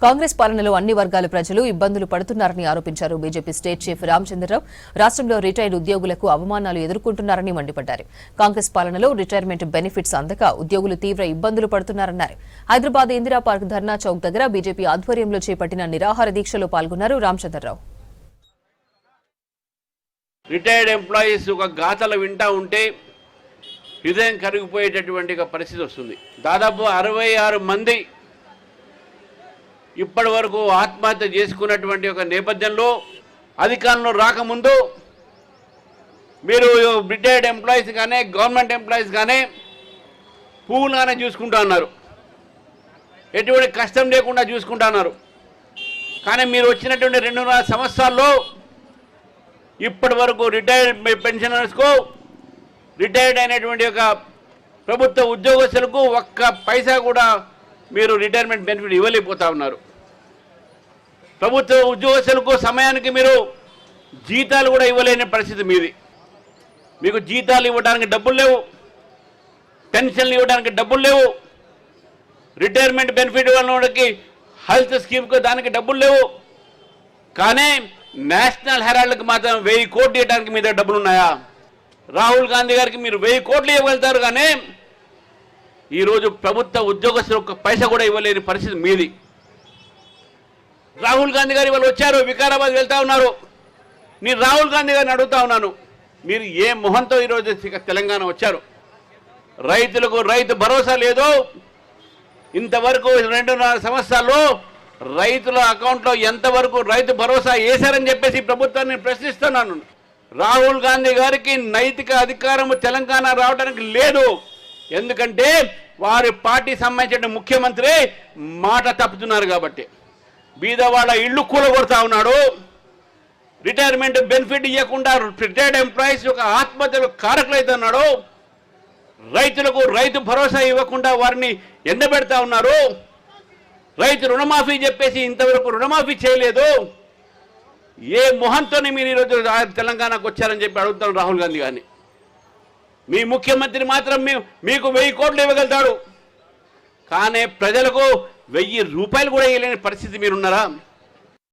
కాంగ్రెస్ పాలనలో అన్ని వర్గాల ప్రజలు ఇబ్బందులు పడుతున్నారని ఆరోపించారు బీజేపీ స్టేట్ చీఫ్ రామచంద్రరావు. రాష్ట్రంలో రిటైర్డ్ ఉద్యోగులకు అవమానాలు ఎదుర్కొంటున్నారని మండిపడ్డారు. కాంగ్రెస్ పాలనలో రిటైర్మెంట్ బెనిఫిట్స్ అందక ఉద్యోగులు తీవ్ర ఇబ్బందులు పడుతున్నారన్నారు. హైదరాబాద్ ఇందిరా పార్క్ ధర్నా చౌక్ దగ్గర బీజేపీ ఆధ్వర్యంలో చేపట్టిన నిరాహార దీక్షలో పాల్గొన్నారు రామచంద్రరావు. రిటైర్డ్ ఎంప్లాయీస్ ఒక గాథలు వింటా ఉంటే హృదయం కరిగిపోయేటటువంటి పరిస్థితి వస్తుంది. దాదాపు 66 మంది ఇప్పటి వరకు ఆత్మహత్య చేసుకున్నటువంటి ఒక నేపథ్యంలో అధికారంలో రాకముందు మీరు రిటైర్డ్ ఎంప్లాయీస్ కానీ గవర్నమెంట్ ఎంప్లాయీస్ కానీ పువ్వులానే చూసుకుంటా ఉన్నారు, ఎటువంటి కష్టం లేకుండా చూసుకుంటా ఉన్నారు. కానీ మీరు వచ్చినటువంటి 2.5 సంవత్సరాల్లో ఇప్పటి వరకు రిటైర్డ్ పెన్షనర్స్కు రిటైర్డ్ అయినటువంటి ఒక ప్రభుత్వ ఉద్యోగస్తులకు ఒక్క పైసా కూడా మీరు రిటైర్మెంట్ బెనిఫిట్ ఇవ్వలేకపోతా ఉన్నారు. ప్రభుత్వ ఉద్యోగస్తులకు సమయానికి మీరు జీతాలు కూడా ఇవ్వలేని పరిస్థితి మీది. మీకు జీతాలు ఇవ్వడానికి డబ్బులు లేవు, పెన్షన్లు ఇవ్వడానికి డబ్బులు లేవు, రిటైర్మెంట్ బెనిఫిట్ వాళ్ళకి హెల్త్ స్కీమ్కు దానికి డబ్బులు లేవు. కానీ నేషనల్ హెరాల్డ్కి మాత్రం 1000 కోట్లు ఇవ్వడానికి మీ దగ్గర డబ్బులు ఉన్నాయా? రాహుల్ గాంధీ గారికి మీరు 1000 కోట్లు ఇవ్వగలుగుతారు, కానీ ఈరోజు ప్రభుత్వ ఉద్యోగస్తులు ఒక్క పైసా కూడా ఇవ్వలేని పరిస్థితి మీది. రాహుల్ గాంధీ గారు ఇవాళ వచ్చారు, వికారాబాద్ వెళ్తా ఉన్నారు. నేను రాహుల్ గాంధీ గారిని అడుగుతా ఉన్నాను, మీరు ఏ మొహంతో ఈరోజు తెలంగాణ వచ్చారు? రైతులకు రైతు భరోసా లేదు. ఇంతవరకు 2.5 సంవత్సరాల్లో రైతుల అకౌంట్లో ఎంతవరకు రైతు భరోసా వేశారని చెప్పేసి ప్రభుత్వాన్ని ప్రశ్నిస్తున్నాను. రాహుల్ గాంధీ గారికి నైతిక అధికారం తెలంగాణ రావడానికి లేదు. ఎందుకంటే వారి పార్టీ సంబంధించిన ముఖ్యమంత్రి మాట తప్పుతున్నారు కాబట్టి. బీదవాళ్ళ ఇళ్ళు కూలగొడతా ఉన్నాడు, రిటైర్మెంట్ బెనిఫిట్ ఇవ్వకుండా రిటైర్డ్ ఎంప్లాయీస్ ఒక ఆత్మహత్యలకు కారకులైతున్నాడు, రైతులకు రైతు భరోసా ఇవ్వకుండా వారిని ఎండబెడతా ఉన్నారు, రైతు రుణమాఫీ చెప్పేసి ఇంతవరకు రుణమాఫీ చేయలేదు. ఏ మొహంతోనే మీరు ఈరోజు తెలంగాణకు వచ్చారని చెప్పి అడుగుతాను రాహుల్ గాంధీ గారిని. మీ ముఖ్యమంత్రి మాత్రం మీకు 1000 కోట్లు ఇవ్వగలుగుతాడు, కానీ ప్రజలకు 1000 రూపాయలు కూడా ఇవ్వలేని పరిస్థితి మీరున్నారా?